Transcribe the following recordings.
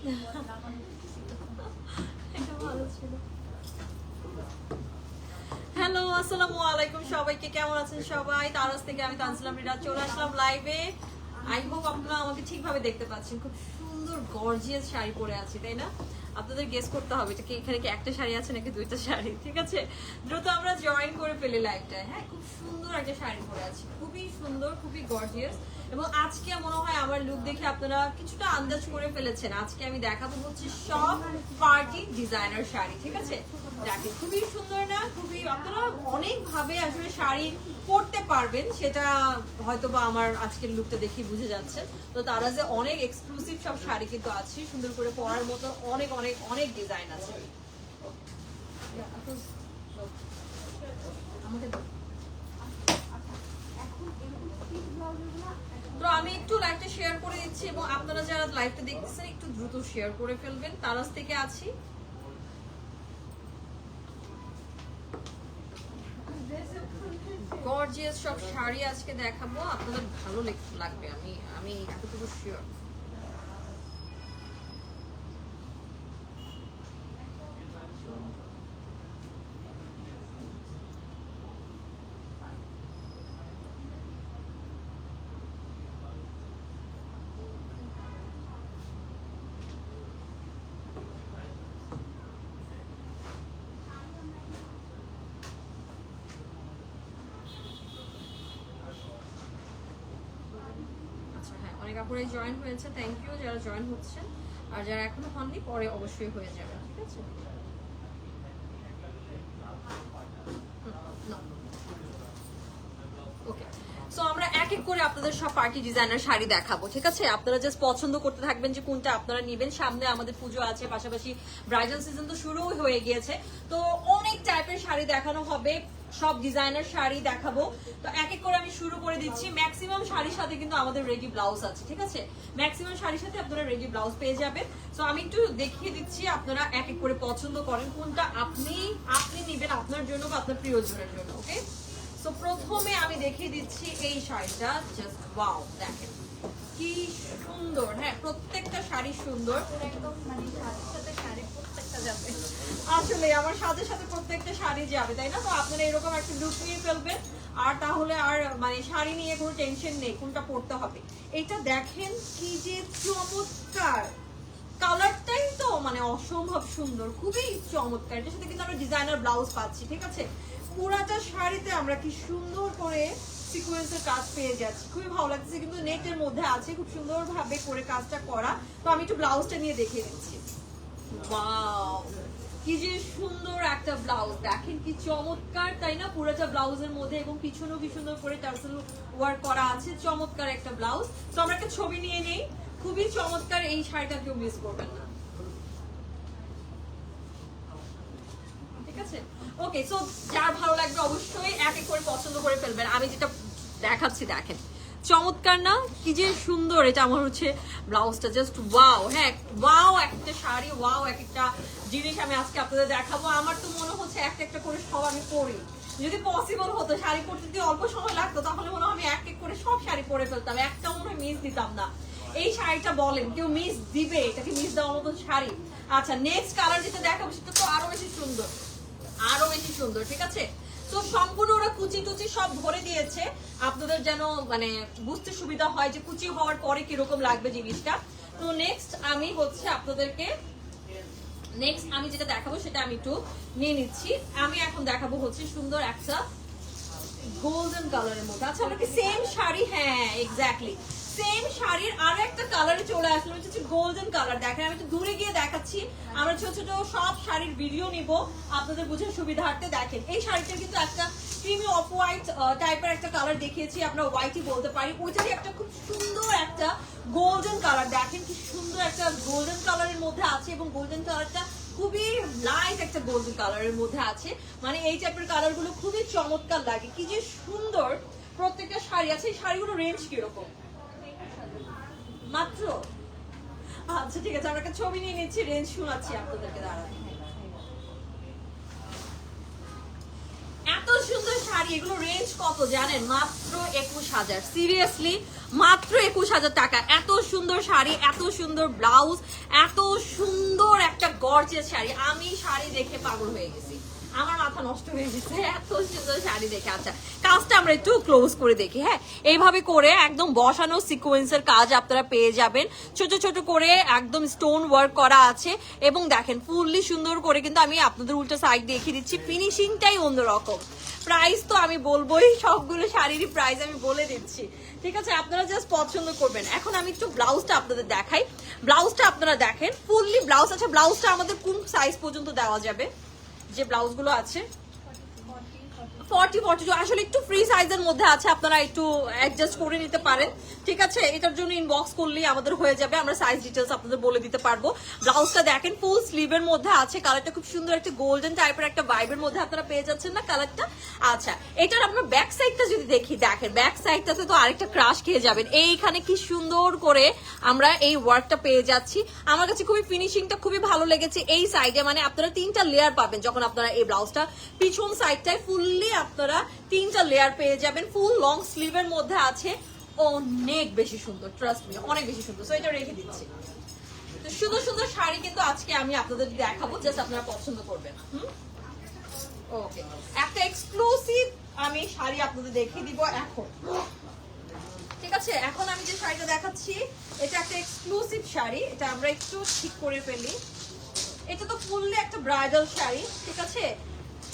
Hello, আসসালামু আলাইকুম সবাইকে, কেমন আছেন সবাই? তারাস থেকে আমি তানজিলা মীরা চলে আসলাম লাইভে। আই হোপ আপনারা আমাকে ঠিকভাবে দেখতে পাচ্ছেন। খুব সুন্দর গর্জিয়াস শাড়ি পরে আছি, তাই না? আপনাদের গেস করতে হবে যে এখানে কি একটা শাড়ি আছে নাকি দুইটা শাড়ি। ঠিক আছে, দ্রুত আমরা জয়েন করে ফেলি লাইভটায়। হ্যাঁ, খুব সুন্দর একটা শাড়ি পরে আছি, খুবই সুন্দর, খুবই গর্জিয়াস। এবং আজকে মনে হয় আমার লুক দেখে আপনারা কিছুটা আন্দাজ করে ফেলেছেন। আজকে আমি দেখাবো হচ্ছে সব পার্টি ডিজাইনার শাড়ি। ঠিক আছে, দেখেন খুবই সুন্দর না? খুবই, আপনারা অনেক ভাবে আসলে শাড়ি পরতে পারবেন, সেটা হয়তো বা আমার আজকের লুকটা দেখে বুঝে যাচ্ছে। তো তারা যে অনেক এক্সক্লুসিভ সব শাড়ি কিন্তু আছে, সুন্দর করে পরার মতো অনেক অনেক অনেক ডিজাইন আছে। তো আমি একটু লাইভটা শেয়ার করে দিচ্ছি এবং আপনারা যারা লাইভটা দেখতেছেন একটু দ্রুত শেয়ার করে ফেলবেন। তারাস থেকে আছি। গর্জিয়াস সব শাড়ি আজকে দেখাবো, আপনাদের ভালো লাগবে, আমি এতটুকু শিওর। অনেক আপুরাই জয়েন হয়েছে, থ্যাংক ইউ যারা জয়েন হচ্ছেন। আর যারা এখনো হননি পরে অবশ্যই হয়ে যাবে। ঠিক আছে, ওকে। সো আমরা এক এক করে আপনাদের সব পার্টি ডিজাইনার শাড়ি দেখাবো। ঠিক আছে, আপনারা জাস্ট পছন্দ করতে থাকবেন যে কোনটা আপনারা নেবেন। সামনে আমাদের পুজো আছে, পাশাপাশি ব্রাইডাল সিজন তো শুরু হয়ে গিয়েছে। তো অনেক টাইপের শাড়ি দেখানো হবে, সব ডিজাইনার শাড়ি দেখাবো। তো এক এক করে আমি শুরু করে দিচ্ছি। ম্যাক্সিমাম শাড়ির সাথে কিন্তু আমাদের রেডি ব্লাউজ আছে। ঠিক আছে, ম্যাক্সিমাম শাড়ির সাথে আপনারা রেডি ব্লাউজ পেয়ে যাবেন। তো আমি একটু দেখিয়ে দিচ্ছি, আপনারা এক এক করে পছন্দ করেন কোনটা আপনি নেবেন আপনার জন্য বা আপনার প্রিয়জনের জন্য। ওকে, তো প্রথমে আমি দেখিয়ে দিচ্ছি এই শাড়িটা। জাস্ট ওয়াও, দেখেন কি সুন্দর। হ্যাঁ, প্রত্যেকটা শাড়ি সুন্দর, একদম মানে শাড়ির সাথে শাড়ি প্রত্যেকটা যাবে। আসলে আমার সাথে সাথে প্রত্যেকটা শাড়ি যাবে, তাই না? তো আপনারা এরকম একটা লুক নিয়ে ফেলবেন, আর তাহলে আর মানে শাড়ি নিয়ে কোনো টেনশন নেই কোনটা পরতে হবে। এটা দেখেন কি যে চমৎকার, কালারটাই তো মানে অসম্ভব সুন্দর, খুবই চমৎকার। এটার সাথে কিন্তু আমরা ডিজাইনার ব্লাউজ পাচ্ছি। ঠিক আছে, পুরাটা শাড়িতে আমরা কি সুন্দর করে সিকোয়েন্সের কাজ পেয়ে যাচ্ছি, খুবই ভালো লাগছে। কিন্তু নেটের মধ্যে আছে, খুব সুন্দর ভাবে করে কাজটা করা। তো আমি একটু ব্লাউজটা নিয়ে দেখিয়ে দিচ্ছি। ওয়াও, কি যে সুন্দর একটা ব্লাউজ, দেখেন কি চমৎকার, তাই না? পুরোটা ব্লাউজের মধ্যে এবং পিছনেও কি সুন্দর করে টার্সেল ওয়ার্ক করা আছে, চমৎকার একটা ব্লাউজ। তো আমরা একটা ছবি নিয়ে নেই। খুবই চমৎকার এই শাড়িটা, কেউ মিস করবেন না। ঠিক আছে, ওকে। সো যার ভালো লাগবে অবশ্যই এক এক করে পছন্দ করে ফেলবেন। আমি যেটা দেখাচ্ছি দেখেন, চমৎকার না? কি যে সুন্দর। এটা আমার হচ্ছে ব্লাউজটা, জাস্ট ওয়াও। হ্যাঁ, ওয়াও একটা শাড়ি, ওয়াও এক একটা জিনিস আমি আজকে আপনাদের দেখাবো। আমার তো মনে হচ্ছে একটা একটা করে সব আমি পরি। যদি পসিবল হতো, শাড়ি পরতে যদি অল্প সময় লাগতো, তাহলে মনে হয় আমি এক এক করে সব শাড়ি পরে ফেলতাম, একটাও মনে হয় মিস দিতাম না। এই শাড়িটা বলেন কেউ মিস দিবে? এটাকে মিস দেওয়ার মতো শাড়ি? আচ্ছা, নেক্সট কালার যেটা দেখাবো সেটা তো আরো বেশি সুন্দর, আরো বেশি সুন্দর। ঠিক আছে, তো সম্পূর্ণ ওরা কুচি টুচি সব ধরে দিয়েছে, আপনাদের যেন মানে বুঝতে সুবিধা হয় যে কুচি হওয়ার পরে কিরকম লাগবে জিনিসটা। তো নেক্সট আমি হচ্ছে আপনাদেরকে আমি যেটা দেখাবো সেটা আমি একটু নিয়ে নিচ্ছি। আমি এখন দেখাবো হচ্ছে সুন্দর একটা গোল্ডেন কালারের মধ্যে। আচ্ছা, আমরা কি সেম শাড়ি? হ্যাঁ, এক্স্যাক্টলি সেম শাড়ির আরো একটা কালারে চলে আসলো, হচ্ছে গোল্ডেন কালার। দেখেন, আমি একটু দূরে গিয়ে দেখাচ্ছি, আমরা ছোট ছোট সব শাড়ির ভিডিও নিব আপনাদের বুঝার সুবিধার্থে। দেখেন এই শাড়িটা কিন্তু একটা ক্রিমি অফ হোয়াইট টাইপের একটা কালার দেখিয়েছি, আমরা হোয়াইটই বলতে পারি। ওইটারই একটা খুব সুন্দর একটা গোল্ডেন কালার, দেখেন কি সুন্দর একটা গোল্ডেন কালারের মধ্যে আছে। এবং গোল্ডেন কালারটা খুবই লাইট একটা গোল্ডেন কালারের মধ্যে আছে, মানে এই টাইপের কালার গুলো খুবই চমৎকার লাগে। কি যে সুন্দর প্রত্যেকটা শাড়ি আছে। এই শাড়িগুলো রেঞ্জ কিরকম? মাত্র, আচ্ছা ঠিক আছে, আমরা একটা ছবি নিয়ে নিচ্ছি, রেঞ্জ শোনাচ্ছি আপনাদেরকে। দাঁড়ান, এত সুন্দর শাড়ি এগুলো রেঞ্জ কত জানেন? মাত্র 21,000। সিরিয়াসলি মাত্র 21,000 টাকা। এত সুন্দর শাড়ি, এত সুন্দর ব্লাউজ, এত সুন্দর একটা গর্জিয়াস শাড়ি। আমি শাড়ি দেখে পাগল হয়ে গেছি, আমার মাথা নষ্ট হয়ে গেছে এত সুন্দর শাড়ি দেখে। আচ্ছা কাজটা আমরা একটু ক্লোজ করে দেখি। হ্যাঁ, এইভাবে করে একদম বসানো সিকোয়েন্সের কাজ আপনারা পেয়ে যাবেন, ছোট ছোট করে একদম স্টোন ওয়ার্ক করা আছে। এবং দেখেন ফুললি সুন্দর করে কিন্তু আমি আপনাদের উল্টা সাইড দেখিয়ে দিচ্ছি, ফিনিশিংটাই অন্যরকম। প্রাইস তো আমি বলবোই, সবগুলো শাড়িরই প্রাইস আমি বলে দিচ্ছি, ঠিক আছে? আপনারা জাস্ট পছন্দ করবেন। এখন আমি একটু ব্লাউজটা আপনাদের দেখাই। ব্লাউজটা আপনারা দেখেন, ফুললি ব্লাউজ আছে। ব্লাউজটা আমাদের কোন সাইজ পর্যন্ত দেওয়া যাবে? যে ব্লাউজ গুলো আছে 40-42 আসলে একটু ফ্রি সাইজের মধ্যে আছে, আপনারা একটু অ্যাডজাস্ট করে নিতে পারেন, ঠিক আছে? এটার জন্য ইনবক্স করলেই আমাদের হয়ে যাবে, আমরা সাইজ ডিটেলস আপনাদের বলে দিতে পারবো। ব্লাউজটা দেখেন ফুল স্লিভের মধ্যে আছে, কালারটা খুব সুন্দর একটা গোল্ডেন টাইপের একটা ভাইবের মধ্যে আপনারা পেয়ে যাচ্ছেন না কালারটা? আচ্ছা, এটার আপনার ব্যাক সাইডটা যদি দেখি, দেখেন ব্যাক সাইডটাতে তো আরেকটা ক্রাশ খেয়ে যাবেন। এইখানে কি সুন্দর করে আমরা এই ওয়ার্কটা পেয়ে যাচ্ছি। আমার কাছে খুবই ফিনিশিংটা খুবই ভালো লেগেছে এই সাইডে, মানে আপনারা 3টা লেয়ার পাবেন যখন আপনারা এই ব্লাউজটা পিছন সাইডটায় ফুললি আপনারা 3টা লেয়ার পেয়ে যাবেন। ফুল লং স্লিভের মধ্যে আছে, অনেক বেশি সুন্দর, ট্রাস্ট মি অনেক বেশি সুন্দর। সো এটা রেখে দিচ্ছি। তো সুন্দর সুন্দর শাড়ি কিন্তু আজকে আমি আপনাদের দেখাবো, জাস্ট আপনারা পছন্দ করবেন। ওকে, একটা এক্সক্লুসিভ আমি শাড়ি আপনাদের দেখিয়ে দিব এখন, ঠিক আছে? এখন আমি যে শাড়িটা দেখাচ্ছি এটা একটা এক্সক্লুসিভ শাড়ি, এটা আমরা একটু ঠিক করে ফেলি। এটা তো ফুললি একটা ব্রাইডাল শাড়ি, ঠিক আছে?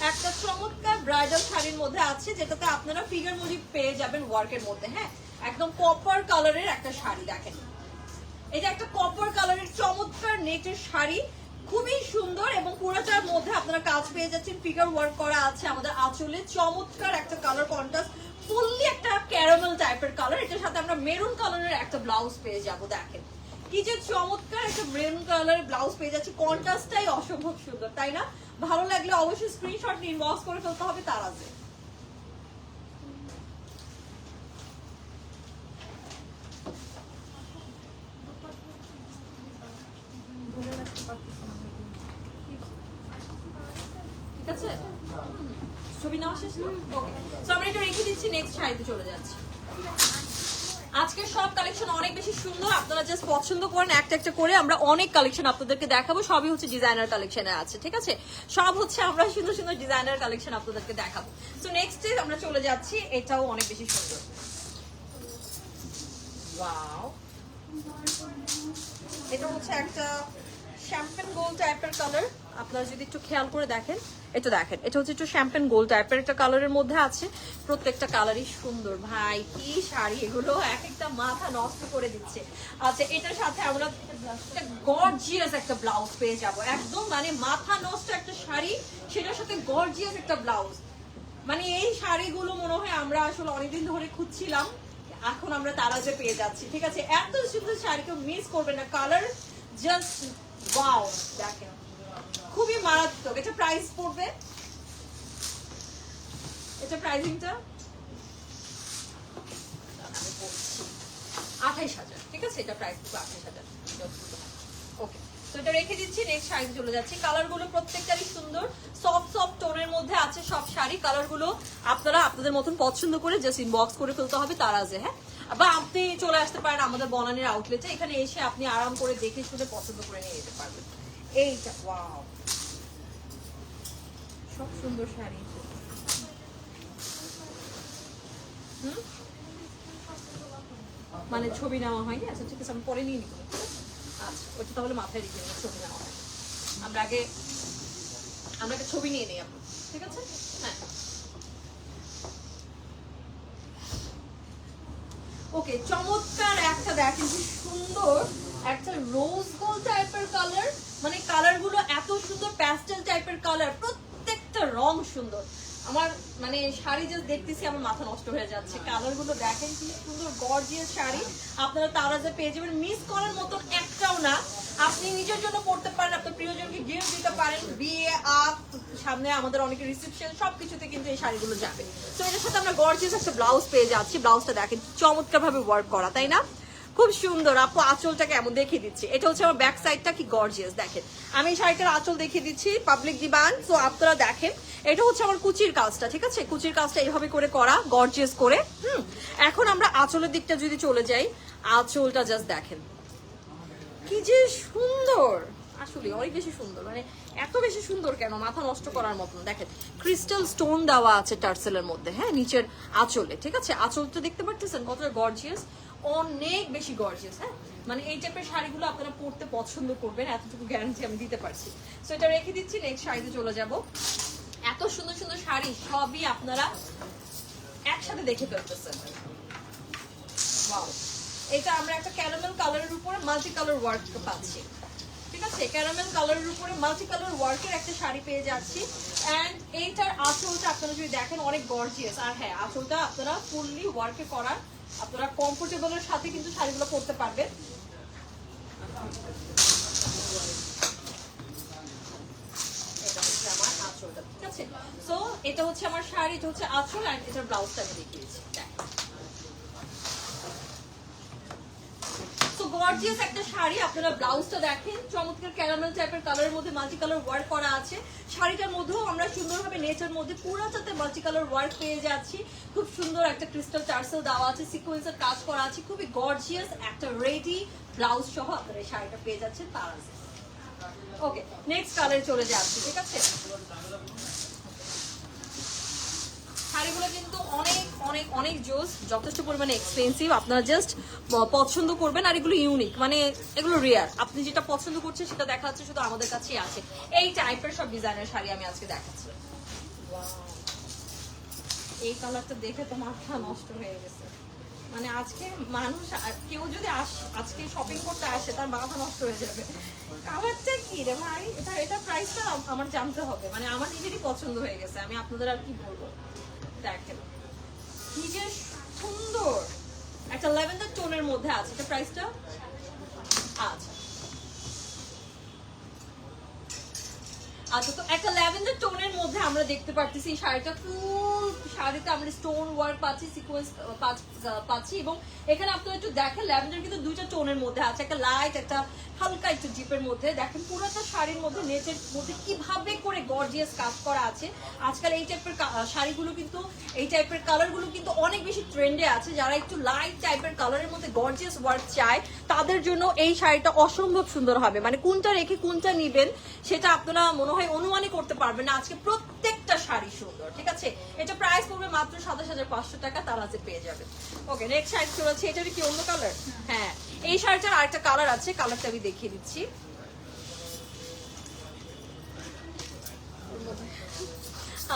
একটা চমৎকার ব্রাইডাল শাড়ির মধ্যে আছে, যেটাতে আপনারা ফিগার মোটিভ পেয়ে যাবেন ওয়ার্কের মধ্যে। হ্যাঁ, একদম কপার কালারের একটা শাড়ি। দেখেন এটা একটা কপার কালারের চমৎকার নেটের শাড়ি, খুবই সুন্দর। এবং পুরোটার মধ্যে আপনারা কাজ পেয়ে যাচ্ছেন, ফিগার ওয়ার্ক করা আছে আমাদের আঁচলে, চমৎকার একটা কালার কন্ট্রাস্ট, ফুললি একটা ক্যারামেল টাইপের কালার। এটার সাথে আমরা মেরুন কালারের একটা ব্লাউজ পেয়ে যাব। দেখেন কি যে চমৎকার একটা মেরুন কালারের ব্লাউজ পেয়ে যাচ্ছে, কন্ট্রাস্টটাই অসম্ভব সুন্দর, তাই না? ভালো লাগলে অবশ্যই স্ক্রিনশট নিয়ে ইনবক্স করে ফেলতে হবে তার আগে। ঠিক আছে, ছবি নেওয়া শেষ? ওকে, সো আমরা এটা রেখে দিচ্ছি, নেক্সট শাড়িতে চলে যাচ্ছি। আজকে সব কালেকশন অনেক বেশি সুন্দর, আপনারা জাস্ট পছন্দ করেন একটা একটা করে। আমরা অনেক কালেকশন আপনাদেরকে দেখাবো, সবই হচ্ছে ডিজাইনার কালেকশনে আছে, ঠিক আছে? সব হচ্ছে আমরা সুন্দর সুন্দর ডিজাইনার কালেকশন আপনাদেরকে দেখাবো। সো নেক্সট আমরা চলে যাচ্ছি, এটাও অনেক বেশি সুন্দর। ওয়াও, এটা হচ্ছে একটা শ্যাম্পেন গোল্ড টাইপের কালার। আপনারা যদি একটু খেয়াল করে দেখেন, এটা দেখেন, এটা হচ্ছে একটু শ্যাম্পেন গোল্ড টাইপের একটা কালারের মধ্যে আছে। প্রত্যেকটা কালারই সুন্দর। ভাই কি শাড়ি এগুলো, এক একটা মাথা নষ্ট করে দিচ্ছে। আচ্ছা, এটার সাথে আমরা একটা গর্জিয়াস একটা ব্লাউজ পেয়ে যাব, একদম মানে মাথা নষ্ট একটা শাড়ি, সেটার সাথে গর্জিয়াস একটা ব্লাউজ। মানে এই শাড়িগুলো মনে হয় আমরা আসলে অনেকদিন ধরে খুঁজছিলাম, এখন আমরা তারাজে পেয়ে যাচ্ছি, ঠিক আছে? এত সুন্দর শাড়ি কেউ মিস করবে না, কালার জাস্ট ওয়াও। দেখেন খুবই মারাত্মক। এটা প্রাইস পড়বে, এটা প্রাইসিংটা 28,000, ঠিক আছে? এটা প্রাইস পড়বে 28,000। ওকে, তো এটা রেখে দিচ্ছি, নেক্সট শাড়িতে চলে যাচ্ছি। কালারগুলো প্রত্যেকটারই সুন্দর, সফট সফট টোনের মধ্যে আছে সব শাড়ি। কালারগুলো আপনারা আপনাদের মতন পছন্দ করে জাস্ট ইনবক্স করে ফেলতে হবে তার আগে। হ্যাঁ, বা আপনি চলে আসতে পারেন আমাদের বনানীর আউটলেটে, এখানে এসে আপনি আরাম করে দেখে শুনে পছন্দ করে নিয়ে যেতে পারবেন। এইটা ওয়াও, সব সুন্দর শাড়ি। মানে ছবি নেওয়া হয়নি? আচ্ছা ঠিক আছে, আমি পরে নিয়ে নিব। আচ্ছা, ওটা তাহলে মাথায় রেখে নিই, ছবি নেওয়া হয়। আমরা আগে একটা ছবি নিয়ে নিই আপনার, ঠিক আছে? হ্যাঁ, ওকে, চমৎকার একটা দেখেন কি সুন্দর একটা রোজ গোল্ড টাইপের কালার। মানে কালারগুলো এত সুন্দর, প্যাস্টেল টাইপের কালার, প্রত্যেকটা রং সুন্দর। আমার মানে শাড়ি জাস্ট দেখতেছি আমার মাথা নষ্ট হয়ে যাচ্ছে। কালারগুলো দেখেন কি সুন্দর, গর্জিয়াস শাড়ি আপনারা তারাজে পেয়ে যাবেন। মিস করার মতন একটাও না। আপনি নিজের জন্য পড়তে পারেন, আপনার প্রিয়জনকে গিফট দিতে পারেন, বিয়ে সামনে আমাদের অনেকে রিসেপশন, সবকিছুতে কিন্তু এই শাড়িগুলো যাবে। তো এটার সাথে আমরা গর্জিয়াস একটা ব্লাউজ পেয়ে যাচ্ছি। ব্লাউজটা দেখেন চমৎকার ভাবে ওয়ার্ক করা, তাই না? খুব সুন্দর। আপু আঁচলটাকে এমন দেখিয়ে দিচ্ছি, এটা হচ্ছে আমার ব্যাক সাইডটা কি গর্জিয়াস। দেখেন আমি এই শাড়িটার আঁচল দেখিয়ে দিচ্ছি, পাবলিক ডিমান্ড। তো আপনারা দেখেন এটা হচ্ছে আমার কুচির কাজটা, ঠিক আছে, কুচির কাজটা এইভাবে করে করা গর্জিয়াস করে। এখন আমরা আঁচলের দিকটা যদি চলে যাই, আঁচলটা জাস্ট দেখেন কি যে সুন্দর, আসলে অনেক বেশি সুন্দর, মানে এত বেশি সুন্দর কেন, মাথা নষ্ট করার মতন। দেখেন ক্রিস্টাল স্টোন দেওয়া আছে টার্সেলের মধ্যে, হ্যাঁ, নিচের আঁচলে, ঠিক আছে। আঁচলটা দেখতে পারতেছেন কতটা গর্জিয়াস, অনেক বেশি গর্জিয়াস। হ্যাঁ, মানে এই টাইপের শাড়িগুলো আপনারা পরতে পছন্দ করবেন, এতটুকু গ্যারান্টি আমি দিতে পারছি। সো এটা রেখে দিচ্ছি, নেক্সট শাড়িতে চলে যাব। এত সুন্দর সুন্দর শাড়ি সবই আপনারা একসাথে দেখে ফেলতেছেন। ওয়াও, এটা আমরা একটা ক্যারামেল কালারের উপরে মাল্টি কালার ওয়ার্ক পাচ্ছি, ঠিক আছে। ক্যারামেল কালারের উপরে মাল্টি কালার ওয়ার্কের একটা শাড়ি পেয়ে যাচ্ছি। এন্ড এইটার আঁচলটা আপনারা যদি দেখেন অনেক গর্জিয়াস। আর হ্যাঁ, আঁচলটা আপনারা ফুললি ওয়ার্কে করা, আপনারা কমফোর্টেবলের সাথে কিন্তু শাড়িগুলো পরতে পারবেন। এটা হচ্ছে আমার আঁচলটা, ঠিক আছে। সো এটা হচ্ছে আমার শাড়ি, এটা হচ্ছে আঁচল, আর এটার ব্লাউজটা আমি দেখিয়েছি। গর্জিয়াস একটা শাড়ি, আপনারা ব্লাউজটা দেখেন, চমৎকার ক্যারামেল টাইপের কালারের মধ্যে মাল্টি কালার ওয়ার্ক করা আছে। শাড়িটার মধ্যেও আমরা সুন্দরভাবে নেটের মধ্যে পুরোটাতে মাল্টি কালার ওয়ার্ক পেয়ে যাচ্ছি। খুব সুন্দর একটা ক্রিস্টাল টার্সেল দেওয়া আছে, সিকোয়েন্সের কাজ করা আছে, খুবই গর্জিয়াস একটা রেডি ব্লাউজ সহ আপনারা এই শাড়িটা পেয়ে যাচ্ছেন তার আছে। ওকে, নেক্সট কালারে চলে যাচ্ছি, ঠিক আছে। শাড়িগুলো কিন্তু অনেক অনেক অনেক জোস, যথেষ্ট পরিমাণে এক্সপেন্সিভ, আপনারা জাস্ট পছন্দ করবেন। আর এগুলো ইউনিক, মানে এগুলো রেয়ার, আপনি যেটা পছন্দ করছেন সেটা দেখা যাচ্ছে শুধু আমাদের কাছেই আছে। এই টাইপের সব ডিজাইনের শাড়ি আমি আজকে দেখাচ্ছি। এই কালারটা দেখে তো মাথা নষ্ট হয়ে গেছে, মানে আজকে মানুষ কেউ যদি আজকে শপিং করতে আসে তার মাথা নষ্ট হয়ে যাবে। কালারটা কি রে ভাই, এটা প্রাইসটা আমার জানতে হবে, মানে আমার নিজেরই পছন্দ হয়ে গেছে, আমি আপনাদের আর কি বলবো। দেখেন কি যে সুন্দর একটা ল্যাভেন্ডার টোনের মধ্যে আছে, এটা প্রাইসটা আচ্ছা আচ্ছা। তো একটা ল্যাভেন্ডার টোনের মধ্যে আমরা দেখতে পারতেছি শাড়িটা, ফুল শাড়িতে আমরা স্টোন ওয়ার্ক পাচ্ছি, সিকোয়েন্স পাচ্ছি। এবং এখানে আপনারা একটু দেখেন ল্যাভেন্ডার কিন্তু দুইটা টোনের মধ্যে আছে, একটা লাইট, একটা হালকা একটু ডিপের মধ্যে। দেখেন পুরোটা শাড়ির মধ্যে নেটের মধ্যে কিভাবে করে গর্জিয়াস কাজ করা আছে। আজকাল এই টাইপের শাড়িগুলো কিন্তু, এই টাইপের কালারগুলো কিন্তু অনেক বেশি ট্রেন্ডে আছে। যারা একটু লাইট টাইপের কালারের মধ্যে গর্জিয়াস ওয়ার্ক চায় তাদের জন্য এই শাড়িটা অসম্ভব সুন্দর হবে, মানে কোনটা রেখে কোনটা নিবেন সেটা আপনারা মনে হয় অনুমানই করতে পারবেন না। আজকে প্রত্যেকটা শাড়ি সুন্দর, ঠিক আছে। এটা প্রাইস পড়বে মাত্র 27,500 টাকা, তার হাতে পেয়ে যাবেন। ওকে, নেক্সট শাড়ি চলেছে, এটার কি অন্য কালার? হ্যাঁ, এই শাড়িটার আরেকটা কালার আছে, কালারটা আমি দেখিয়ে দিচ্ছি।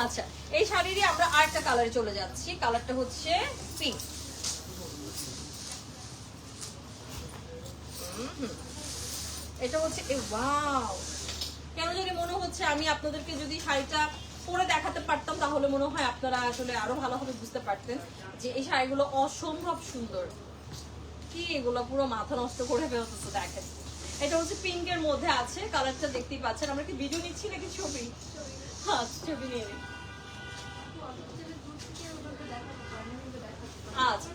আচ্ছা, এই শাড়িরই আমরা আরেকটা কালারে চলে যাচ্ছি, কালারটা হচ্ছে পিঙ্ক। এটা হচ্ছে ওয়াও, কেন জানি মনে হচ্ছে আমি আপনাদেরকে যদি শাড়িটা পরে দেখাতে পারতাম তাহলে মনে হয় আপনারা আসলে আরো ভালোভাবে বুঝতে পারতেন যে এই শাড়িগুলো অসম্ভব সুন্দর। কি এগুলো পুরো মাথা নষ্ট করে ফেলতেছে। দেখেন এটা হচ্ছে পিঙ্কের মধ্যে আছে, কালারটা দেখতেই পাচ্ছেন। আমরা কি ভিডিও নিচ্ছি নাকি ছবি? হ্যাঁ, ছবি নিয়ে নিই। আচ্ছা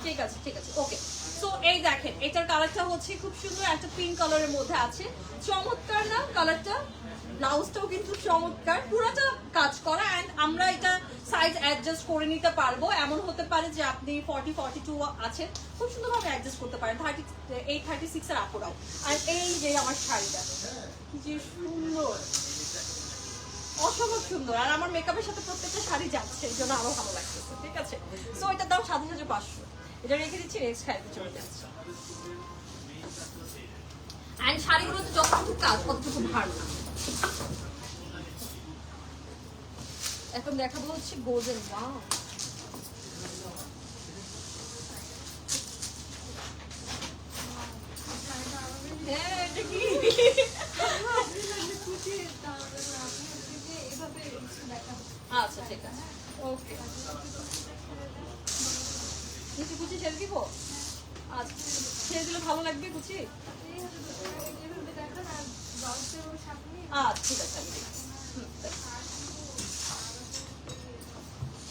ঠিক আছে ঠিক আছে, ওকে। সো এই দেখেন এটার কালারটা হচ্ছে খুব সুন্দর একটা পিঙ্ক কালারের মধ্যে আছে, চমৎকার না কালারটা? ব্লাউজটাও কিন্তু চমৎকার, পুরোটা কাজ করা। এন্ড আমরা এটা সাইজ অ্যাডজাস্ট করে নিতে পারবো। এমন হতে পারে যে আপনি 40-42 আছেন, খুব সুন্দরভাবে অ্যাডজাস্ট করতে পারেন। 36 এর আপুরাও। আর এই যে আমার শাড়িটা কি যে সুন্দর, অসম্ভব সুন্দর। আর আমার মেকআপের সাথে প্রত্যেকটা শাড়ি যাচ্ছে, এই জন্য আরো ভালো লাগতেছে, ঠিক আছে। সো এটার দাম 27,500, এটা রেখে দিচ্ছি, নেক্সট শাড়িতে চলে যাচ্ছে। এন্ড শাড়িগুলোতে যতটুকু কাজ ততটুকু ভার না। এখন দেখাবো হচ্ছে গোল্ডেন। ওয়াও, হ্যাঁ এটা কি আচ্ছা ঠিক আছে, ওকে। নিচে কুচি ছেড়ে দিব? আচ্ছা, ছেড়ে দিলে ভালো লাগবে কুচি? আচ্ছা ঠিক আছে, আমি দেখছি।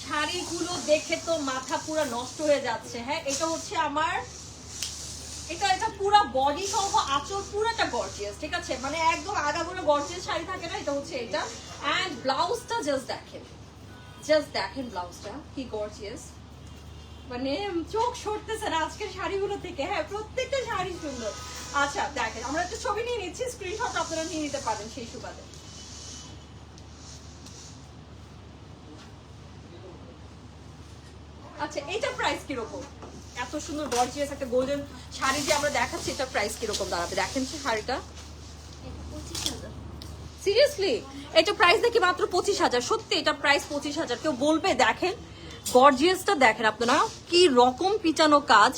শাড়িগুলো দেখে তো মাথা পুরো নষ্ট হয়ে যাচ্ছে। হ্যাঁ, এটা হচ্ছে আমার এটা পুরো বডি সহ আঁচল পুরোটা গর্জিয়াস, ঠিক আছে, মানে একদম আগাগোড়া গর্জিয়াস শাড়ি থাকে না, এটা হচ্ছে এটা। এন্ড ব্লাউজটা জাস্ট দেখেন ব্লাউজটা কি গর্জিয়াস, মানে চোখ সরতেছে না আজকের শাড়িগুলো থেকে। হ্যাঁ, প্রত্যেকটা শাড়ি সুন্দর। আচ্ছা দেখেন, আমরা একটা ছবি নিয়ে নিচ্ছি, স্ক্রিনশট আপনারা নিয়ে নিতে পারেন সেই সুবাদে। আচ্ছা, এটা প্রাইস কিরকম? এত সুন্দর গর্জিয়াস একটা গোল্ডেন শাড়ি যে আমরা দেখাচ্ছি, এটা প্রাইস কিরকম দাঁড়াবে দেখেন সে শাড়িটা। সিরিয়াসলি এটা প্রাইস দেখি মাত্র 25,000। সত্যি এটা প্রাইস 25,000। কেউ বলবে? দেখেন গর্জিয়াসটা দেখেন আপনারা, কি রকম পিটানো কাজ,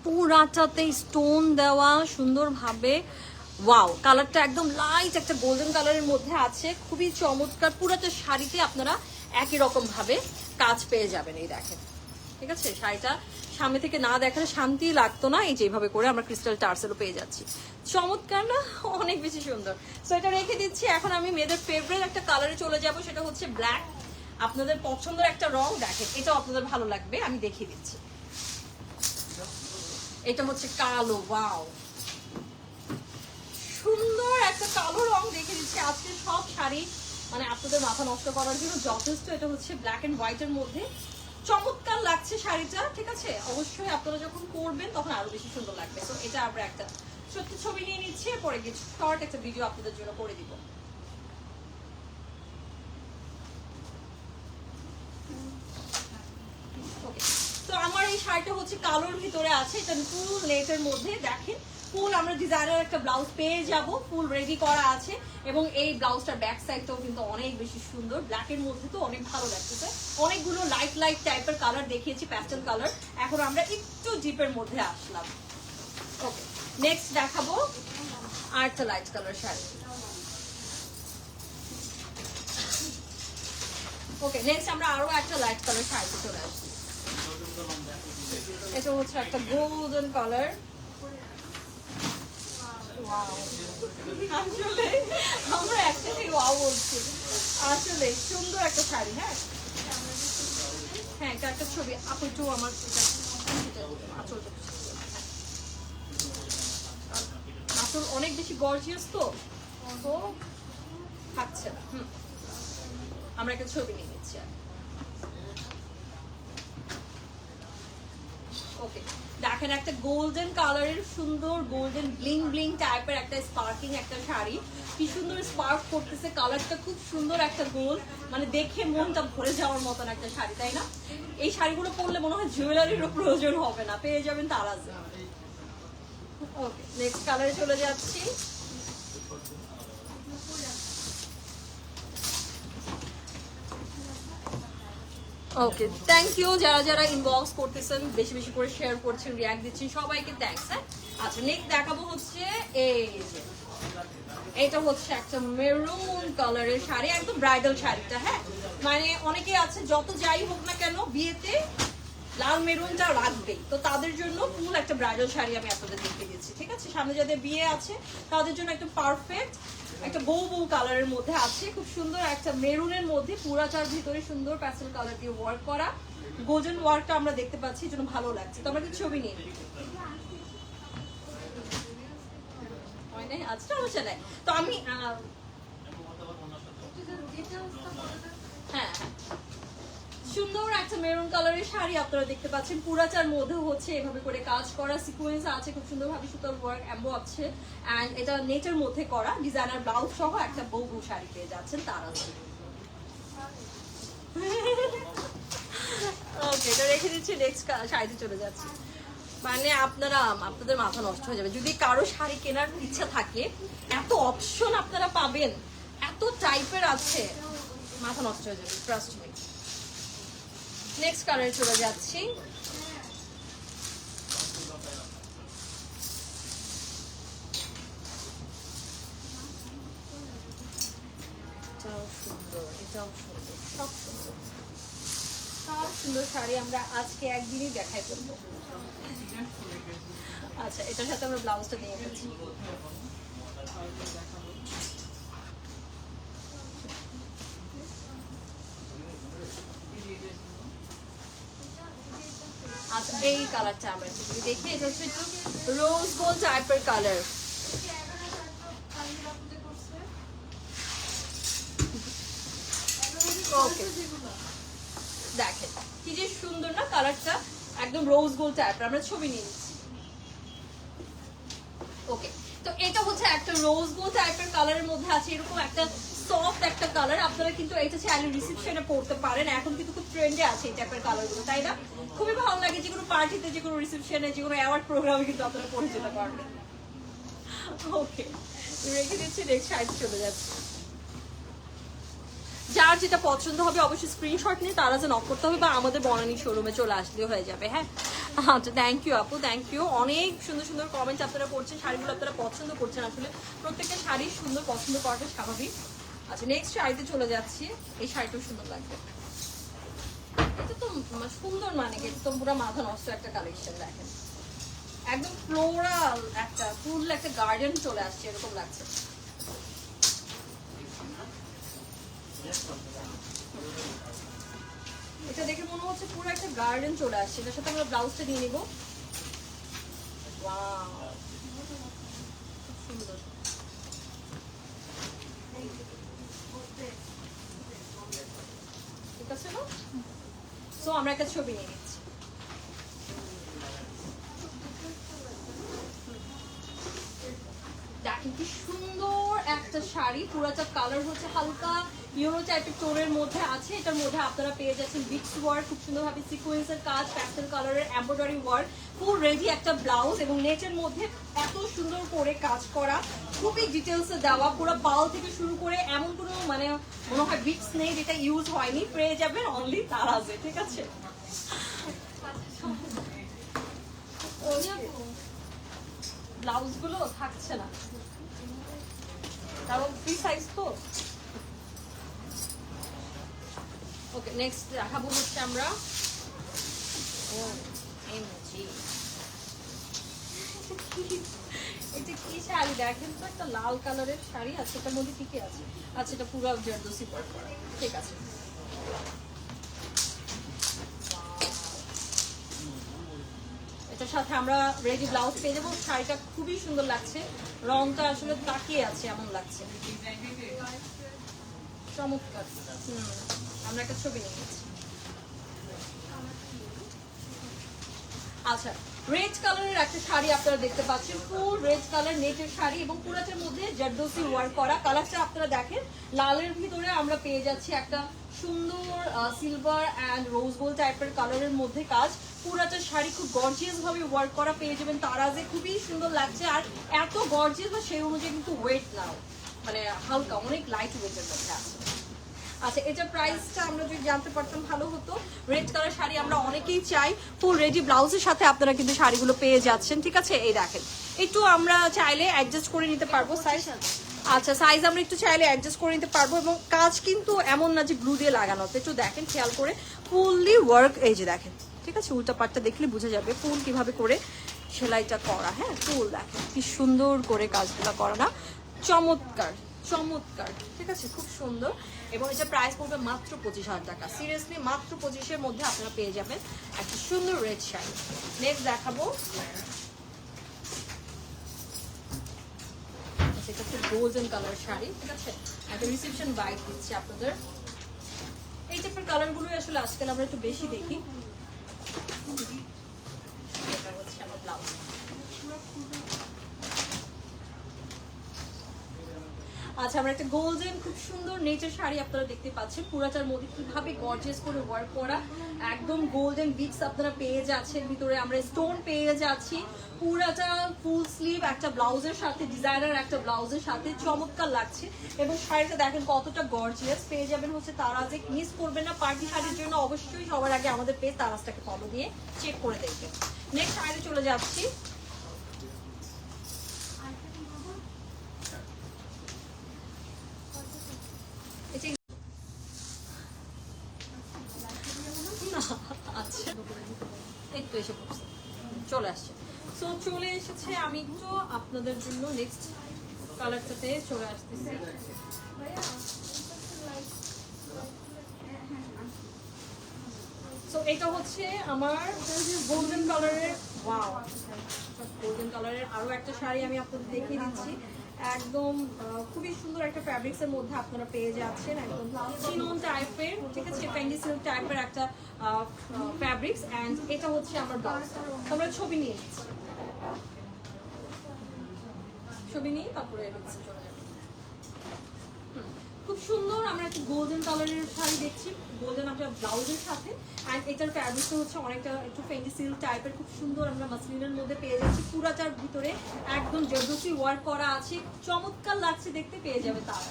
পুরাটাতে স্টোন দেওয়া সুন্দরভাবে। ওয়াও, কালারটা একদম লাইট একটা গোল্ডেন কালারের মধ্যে আছে, খুবই চমৎকার। পুরাটা শাড়িতে আপনারা একই রকম ভাবে কাজ পেয়ে যাবেন। এই দেখেন, ঠিক আছে, শাড়িটা সামনে থেকে না দেখালে শান্তি লাগতো না। এই যেভাবে করে আমরা ক্রিস্টাল টার্সেলও পেয়ে যাচ্ছি, চমৎকার না? অনেক বেশি সুন্দর। সো এটা রেখে দিচ্ছি। এখন আমি মেয়েদের ফেভারিট একটা কালারে চলে যাব, সেটা হচ্ছে ব্ল্যাক। আপনাদের পছন্দের একটা রং, দেখেন এটাও আপনাদের ভালো লাগবে, আমি দেখিয়ে দিচ্ছি। এটা হচ্ছে কালো। ওয়াও, সুন্দর একটা কালো রং দেখে দিচ্ছি। আজকে সব শাড়ি মানে আপনাদের মাথা নষ্ট করার জন্য যথেষ্ট। এটা হচ্ছে ব্ল্যাক এন্ড হোয়াইটের মধ্যে, চমৎকার লাগছে শাড়িটা, ঠিক আছে। অবশ্যই আপনারা যখন পরবেন তখন আরো বেশি সুন্দর লাগবে। তো এটা আমরা একটা সত্যি ছবি নিয়ে নিচ্ছি, পরে কিছু শর্ট একটা ভিডিও আপনাদের জন্য করে দিব। তো আমার এই শাড়িটা হচ্ছে কালোর ভিতরে আছে, এটা ফুল নেটের মধ্যে। দেখেন ফুল আমরা ডিজাইনার একটা ব্লাউজ পেয়ে যাব, ফুল রেডি করা আছে। এবং এই ব্লাউজটার ব্যাক সাইডটাও কিন্তু অনেক বেশি সুন্দর, ব্ল্যাকের মধ্যে তো অনেক ভালো লাগতেছে। অনেকগুলো লাইট লাইট টাইপের কালার দেখিয়েছি, প্যাস্টেল কালার। এখন আমরা একটু ডিপের মধ্যে আসলাম। ওকে, নেক্সট দেখাবো আরেকটা লাইট কালার শাড়ি। ওকে, নেক্সট আমরা আরো একটা লাইট কালার শাড়িতে চলে আসছি। এটা হচ্ছে একটা গোল্ডেন কালার। আসলে আমরা একসাথে ওয়াও বলছি, আসলে সুন্দর একটা শাড়ি। হ্যাঁ হ্যাঁ, এটা একটা ছবি আপু একটু আমার আঁচল অনেক বেশি গর্জিয়াস, তো থাকছে না। আমরা একটা ছবি নিয়ে নিচ্ছি। ওকে, দেখেন একটা গোল্ডেন কালারের সুন্দর গোল্ডেন ব্লিং ব্লিং টাইপের একটা স্পার্কিং একটা শাড়ি, কি সুন্দর স্পার্ক করতেছে, কালারটা খুব সুন্দর একটা গোল্ড, মানে দেখে মনটা ভরে যাওয়ার মতন একটা শাড়ি, তাই না? এই শাড়িগুলো পরলে মনে হয় জুয়েলারিরও প্রয়োজন হবে না, পেয়ে যাবেন তারাজে। ওকে, নেক্সট কালারে চলে যাচ্ছি। ওকে, থ্যাংক ইউ যারা যারা ইনবক্স করতেছেন, বেশি বেশি করে শেয়ার করছেন, রিঅ্যাক্ট দিচ্ছেন, সবাইকে থ্যাঙ্কস। হ্যাঁ, আচ্ছা নেক্সট দেখাবো হচ্ছে এই যে এটা হচ্ছে একটা মেরুন কালারের শাড়ি, একদম ব্রাইডাল শাড়িটা। হ্যাঁ, মানে অনেকে আছে যত যাই হোক না কেন বিয়েতে লাল মেরুনটা রাখবেই, তো তাদের জন্য ফুল একটা ব্রাইডাল শাড়ি আমি আপনাদের দেখে দিচ্ছি, ঠিক আছে। সামনে যাদের বিয়ে আছে তাদের জন্য একটা পারফেক্ট একটা বউ বউ কালারের মধ্যে আছে, খুব সুন্দর একটা মেরুনের মধ্যে, পুরাটার ভিতরে সুন্দর প্যাস্টেল কালার দিয়ে ওয়ার্ক করা, গোল্ডেন ওয়ার্কটা আমরা দেখতে পাচ্ছি, জন্য ভালো লাগছে। তো আমরা কিছু ছবি নিয়ে নিই। আচ্ছা, সমস্যা নাই। তো আমি হ্যাঁ, সুন্দর একটা মেরুন কালারের শাড়ি আপনারা দেখতে পাচ্ছেন, পুরাটার মধ্যে হচ্ছে এভাবে করে কাজ করা, সিকোয়েন্স আছে, খুব সুন্দরভাবে সুতার ওয়ার্ক এমবো আছে। এন্ড এটা নেটের মধ্যে করা, ডিজাইনার ব্লাউজ সহ একটা বউ বউ শাড়ি পেয়ে যাচ্ছেন তারা। ওকে, এটা রেখে দিচ্ছি, নেক্সট শাড়িতে চলে যাচ্ছি। মানে আপনারা আপনাদের মাথা নষ্ট হয়ে যাবে যদি কারো শাড়ি কেনার ইচ্ছা থাকে, এত অপশন আপনারা পাবেন, এত টাইপের আছে, মাথা নষ্ট হয়ে যাবে, ট্রাস্ট মি। নেক্সট কালারে চলে যাচ্ছি। এটাও সুন্দর, এটাও সুন্দর, সব সুন্দর, সব সুন্দর শাড়ি আমরা আজকে একদিনই দেখাই ফেলবো। আচ্ছা, এটার সাথে আমরা ব্লাউজটা নিয়ে গেছি। আচ্ছা, এই কালারটা আমরা একটু যদি দেখি, এটা হচ্ছে একটু রোজ গোল্ড টাইপের কালার। ওকে দেখেন কি যে সুন্দর না কালারটা, একদম রোজ গোল্ড টাইপের। আমরা ছবি নিয়ে নিচ্ছি। ওকে, তো এটা হচ্ছে একটা রোজ গোল্ড টাইপের কালারের মধ্যে আছে এরকম একটা সফট একটা কালার। আপনারা কিন্তু এটা চাইলে রিসেপশনে পড়তে পারেন, এখন কিন্তু খুব ট্রেন্ডে আছে এই টাইপের কালারগুলো, তাই না? খুবই ভালো লাগে, যে কোনো পার্টিতে, যে কোনো রিসেপশনে, যে কোনো অ্যাওয়ার্ড প্রোগ্রামে কিন্তু আপনারা পরে যেতে পারবেন। ওকে, রেখে দিচ্ছি, নেক্সট সাইডে চলে যাচ্ছে। যার যেটা পছন্দ হবে অবশ্যই স্ক্রিনশট নিয়ে তারা যে নক করতে হবে, বা আমাদের বনানী শোরুমে চলে আসলেও হয়ে যাবে। হ্যাঁ, আচ্ছা, থ্যাংক ইউ আপু, থ্যাংক ইউ। অনেক সুন্দর সুন্দর কমেন্ট আপনারা করছেন, শাড়িগুলো আপনারা পছন্দ করছেন। আসলে প্রত্যেকটা শাড়ি সুন্দর, পছন্দ করাটা স্বাভাবিক। আচ্ছা, নেক্সট শাড়িতে চলে যাচ্ছি। এই শাড়িটাও সুন্দর লাগবে। এটা তো সুন্দর, মানে কি একদম পুরো মাথা নষ্ট একটা কালেকশন। দেখেন একদম ফ্লোরাল একটা ফুল একটা গার্ডেন চলে আসছে, এরকম লাগছে। এটা দেখে মনে হচ্ছে পুরো একটা গার্ডেন চলে আসছে। এটার সাথে আমরা ব্লাউজটা দিয়ে নিব। ওয়াও, খুব সুন্দর। ঠিক আছে না? সো আমরা একটা ছবি নিয়ে নিচ্ছি। দেখেন কি সুন্দর একটা শাড়ি, পুরাটা কালার হচ্ছে হালকা ইউরো টাইপের টোনের মধ্যে আছে। এটার মধ্যে আপনারা পেয়ে যাচ্ছেন বিক্স ওয়ার্ক, খুব সুন্দরভাবে সিকোয়েন্সের কাজ, প্যাস্টেল কালারের এমব্রয়ডারি ওয়ার্ক, ফুল রেডি একটা ব্লাউজ, এবং নেটের মধ্যে এত সুন্দর করে কাজ করা, খুবই ডিটেলসে দেওয়া। পুরো পাল থেকে শুরু করে এমন কোনো মানে মনে হয় বিক্স নেই যেটা ইউজ হয়নি, পেয়ে যাবেন অনলি তারাজে। ঠিক আছে, ব্লাউজ গুলো থাকছে না কারণ ফ্রি সাইজ তো। ওকে, নেক্সট দেখাবো হচ্ছে আমরা এটা কি শাড়ি দেখেন তো, একটা লাল কালারের শাড়ি আছে, এটার মধ্যে কি কি আছে? আচ্ছা, এটা পুরো জারদোসি ওয়ার্ক করা। ঠিক আছে, এটার সাথে আমরা রেডি ব্লাউজ পেয়ে যাবো। শাড়িটা খুবই সুন্দর লাগছে, রংটা আসলে তাকিয়ে আছে এমন লাগছে, চমৎকার। আমরা একটা ছবি নিয়ে নিচ্ছি। আচ্ছা, রেড কালারের একটা শাড়ি আপনারা দেখতে পাচ্ছেন, ফুল রেড কালার নেটের শাড়ি, এবং পুরাটার মধ্যে জারদোসি ওয়ার্ক করা। কালারটা আপনারা দেখেন, লালের ভিতরে আমরা পেয়ে যাচ্ছি একটা সুন্দর সিলভার অ্যান্ড রোজ গোল্ড টাইপের কালারের মধ্যে কাজ। পুরাটা শাড়ি খুব গর্জিয়াস ভাবে ওয়ার্ক করা পেয়ে যাবেন তারাজে, খুবই সুন্দর লাগছে। আর এত গর্জিয়াস বা সেই অনুযায়ী কিন্তু ওয়েট নাও, মানে হালকা, অনেক লাইট ওয়েটের মধ্যে আছে। আচ্ছা, এটা প্রাইসটা আমরা যদি জানতে পারতাম ভালো হতো। রেড কালার শাড়ি আমরা অনেকেই চাই, ফুল রেডি ব্লাউজের সাথে আপনারা কিন্তু শাড়িগুলো পেয়ে যাচ্ছেন। ঠিক আছে, এই দেখেন, একটু আমরা চাইলে অ্যাডজাস্ট করে নিতে পারবো সাইজ। আচ্ছা, সাইজ আমরা একটু চাইলে অ্যাডজাস্ট করে নিতে পারবো, এবং কাজ কিন্তু এমন না যে গ্লু দিয়ে লাগানো, একটু দেখেন খেয়াল করে, ফুললি ওয়ার্ক। এই যে দেখেন, ঠিক আছে, উল্টা পাটটা দেখলে বোঝা যাবে ফুল কিভাবে করে সেলাইটা করা। হ্যাঁ, ফুল দেখেন কি সুন্দর করে কাজগুলো করা না, চমৎকার চমৎকার। ঠিক আছে, খুব সুন্দর। এবং এটা প্রাইস পড়বে মাত্র 25,000 টাকা। সিরিয়াসলি মাত্র 25-এর মধ্যে আপনারা পেয়ে যাবেন একটা সুন্দর রেড শাড়ি। নেক্সট দেখাবো, এটা হচ্ছে গোল্ডেন কালার শাড়ি। ঠিক আছে, একটা রিসেপশন ভাইব দিচ্ছে আপনাদের। এই টাইপের কালারগুলো আসলে আজকাল আমরা একটু বেশি দেখি। এটা হচ্ছে আমার ব্লাউজ। আচ্ছা, আমরা একটা গোল্ডেন খুব সুন্দর নেটের শাড়ি আপনারা দেখতে পাচ্ছেন, পুরাটার মধ্যে কিভাবে গর্জিয়াস করে ওয়ার্ক করা, একদম গোল্ডেন বিটস আপনারা পেয়ে যাচ্ছেন। ভিতরে আমরা স্টোন পেয়ে যাচ্ছি, পুরাটা ফুল স্লিভ একটা ব্লাউজের সাথে, ডিজাইনার একটা ব্লাউজের সাথে, চমৎকার লাগছে। এবং শাড়িটা দেখেন কতটা গর্জিয়াস, পেয়ে যাবেন হচ্ছে তারাজে। মিস করবেন না, পার্টি শাড়ির জন্য অবশ্যই সবার আগে আমাদের পেজ তারাজটাকে ফলো দিয়ে চেক করে দেখবেন। নেক্সট শাড়ি চলে যাচ্ছি। আচ্ছা, এই তো এসে পড়ছে, চলে আসছে। সো চলে এসেছে, আমি একটু আপনাদের জন্য নেক্সট কালারটাতে চলে আসতেছি। সো এটা হচ্ছে আমার গোল্ডেন কালারের, ওয়াও, গোল্ডেন কালারের আরো একটা শাড়ি আমি আপনাদের দেখিয়ে দিচ্ছি। একদম খুবই সুন্দর একটা ফ্যাব্রিক্সের মধ্যে আপনারা পেয়ে যাচ্ছেন, একদম চিনন টাইপের, ঠিক আছে, ফেন্ডি সিল্ক টাইপের একটা ফ্যাব্রিক্স। অ্যান্ড এটা হচ্ছে আমার ব্লাউজ। আমরা ছবি নিয়ে নিচ্ছি, ছবি নিয়ে তারপরে চলে যাবে। খুব সুন্দর আমরা একটা গোল্ডেন কালারের শাড়ি দেখছি, গোল্ডেন একটা ব্লাউজের সাথে। অ্যান্ড এটার ফ্যাব্রিকটা হচ্ছে অনেকটা একটু ফেন্ডি সিল্ক টাইপের, খুব সুন্দর আমরা মাসলিনের মধ্যে পেয়ে যাচ্ছি। পুরাটার ভিতরে একদম জর্দসি ওয়ার্ক করা আছে, চমৎকার লাগছে দেখতে, পেয়ে যাবে তার।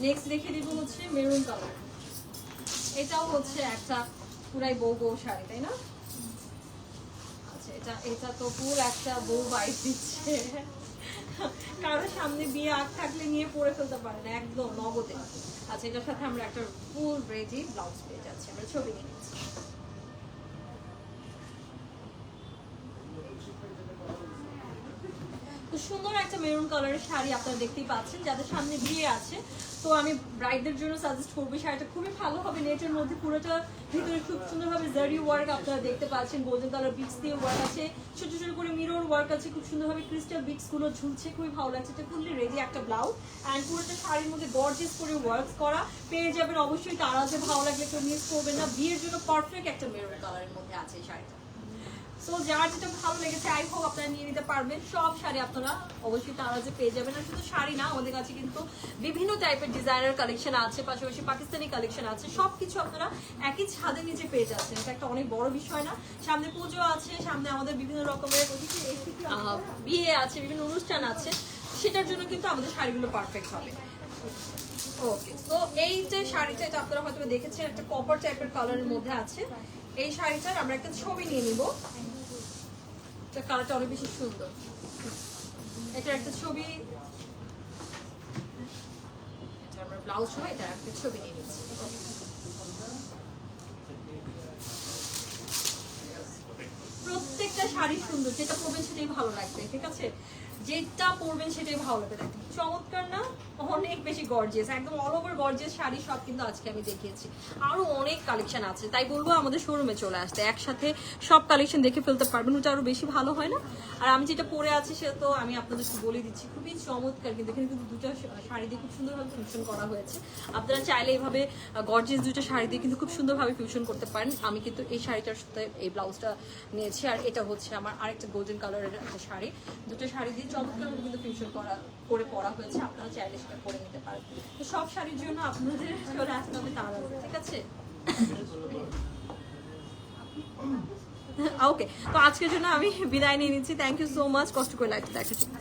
নেক্সট দেখে দিব হচ্ছে মেরুন কালার। এটাও হচ্ছে একটা পুরাই বউ বউ শাড়ি, তাই না? এটা তো পুরো একটা বউ বাইক দিচ্ছে, কারোর সামনে বিয়ে আগ থাকলে নিয়ে পরে ফেলতে পারে না, একদম নগদে। আচ্ছা, এটার সাথে আমরা একটা ফুল রেডি ব্লাউজ পেয়ে যাচ্ছি, আমরা ছবি নিয়ে নিচ্ছি। তো সুন্দর একটা মেরুন কালারের শাড়ি আপনারা দেখতেই পাচ্ছেন, যাদের সামনে বিয়ে আছে। তো আমি ব্রাইডদের জন্য সাজেস্ট করবো, শাড়িটা খুবই ভালো হবে, নেটের মধ্যে পুরোটা ভিতরে খুব সুন্দরভাবে জারি ওয়ার্ক আপনারা দেখতে পাচ্ছেন, গোল্ডেন কালার বিটস দিয়ে ওয়ার্ক আছে, ছোট ছোট করে মিরর ওয়ার্ক আছে, খুব সুন্দরভাবে ক্রিস্টাল বিটস গুলো ঝুলছে, খুবই ভালো লাগছে। এটা ফুললি রেডি একটা ব্লাউজ, অ্যান্ড পুরোটা শাড়ির মধ্যে গর্জিয়াস করে ওয়ার্ক করা পেয়ে যাবেন। অবশ্যই তারা যে ভালো লাগলে কেউ মিস করবেন না, বিয়ের জন্য পারফেক্ট একটা মেরুন কালারের মধ্যে আছে এই শাড়িটা। সো যার যেটা ভালো লেগেছে আই হোপ আপনারা নিয়ে নিতে পারবেন। সব শাড়ি আপনারা অবশ্যই তারা যে পেয়ে যাবেন, আর শুধু শাড়ি না, আমাদের কাছে কিন্তু বিভিন্ন টাইপের ডিজাইনার কালেকশন আছে, পাশাপাশি পাকিস্তানি কালেকশন আছে, সবকিছু আপনারা একই ছাদের নিচে পেয়ে যাচ্ছেন। এটা একটা অনেক বড় বিষয় না, সামনে পুজো আছে, সামনে আমাদের বিভিন্ন রকমের বিয়ে আছে, বিভিন্ন অনুষ্ঠান আছে, সেটার জন্য কিন্তু আমাদের শাড়িগুলো পারফেক্ট হবে। ওকে, তো এই যে শাড়িটা, এটা আপনারা হয়তো দেখেছেন, একটা কপার টাইপের কালারের মধ্যে আছে। এই শাড়িটার আমরা একটা ছবি নিয়ে নিব, কালারটা অনেক বেশি সুন্দর। এটার একটা ছবি, আমরা ব্লাউজ সহ এটা একটা ছবি নিয়ে নিচ্ছি। প্রত্যেকটা শাড়ি সুন্দর, যেটা পরবেন সেটাই ভালো লাগবে, ঠিক আছে, যেটা পরবেন সেটাই ভালো লাগবে। দেখেন চমৎকার না, অনেক বেশি গর্জিয়াস, একদম অল ওভার গর্জিয়াস শাড়ি সব কিন্তু আজকে আমি দেখিয়েছি। আরো অনেক কালেকশন আছে, তাই বলবো আমাদের শোরুমে চলে আসতে, একসাথে সব কালেকশন দেখে ফেলতে পারবেন, ওটা আরো বেশি ভালো হয় না? আর আমি যেটা পরে আছি সেটা তো আমি আপনাদেরকে বলে দিচ্ছি, খুবই চমৎকার, কিন্তু এখানে কিন্তু দুটো শাড়ি দিয়ে খুব সুন্দরভাবে ফিউশন করা হয়েছে। আপনারা চাইলে এইভাবে গর্জিয়াস দুটো শাড়ি দিয়ে কিন্তু খুব সুন্দরভাবে ফিউশন করতে পারেন। আমি কিন্তু এই শাড়িটার সাথে এই ব্লাউজটা নিয়েছি, আর এটা হচ্ছে আমার আরেকটা গোল্ডেন কালারের একটা শাড়ি। দুটো শাড়ি দিয়ে চমৎকার কিন্তু ফিউশন করে পরা হয়েছে, আপনারা চাইলে সেটা করে নিতে পারেন। তো সব শাড়ির জন্য আপনাদের চলে আসতে হবে তাড়াতাড়ি, ঠিক আছে? ওকে, তো আজকের জন্য আমি বিদায় নিয়ে নিচ্ছি। থ্যাংক ইউ সো মাচ, কষ্ট করে লাইভটা দেখার জন্য।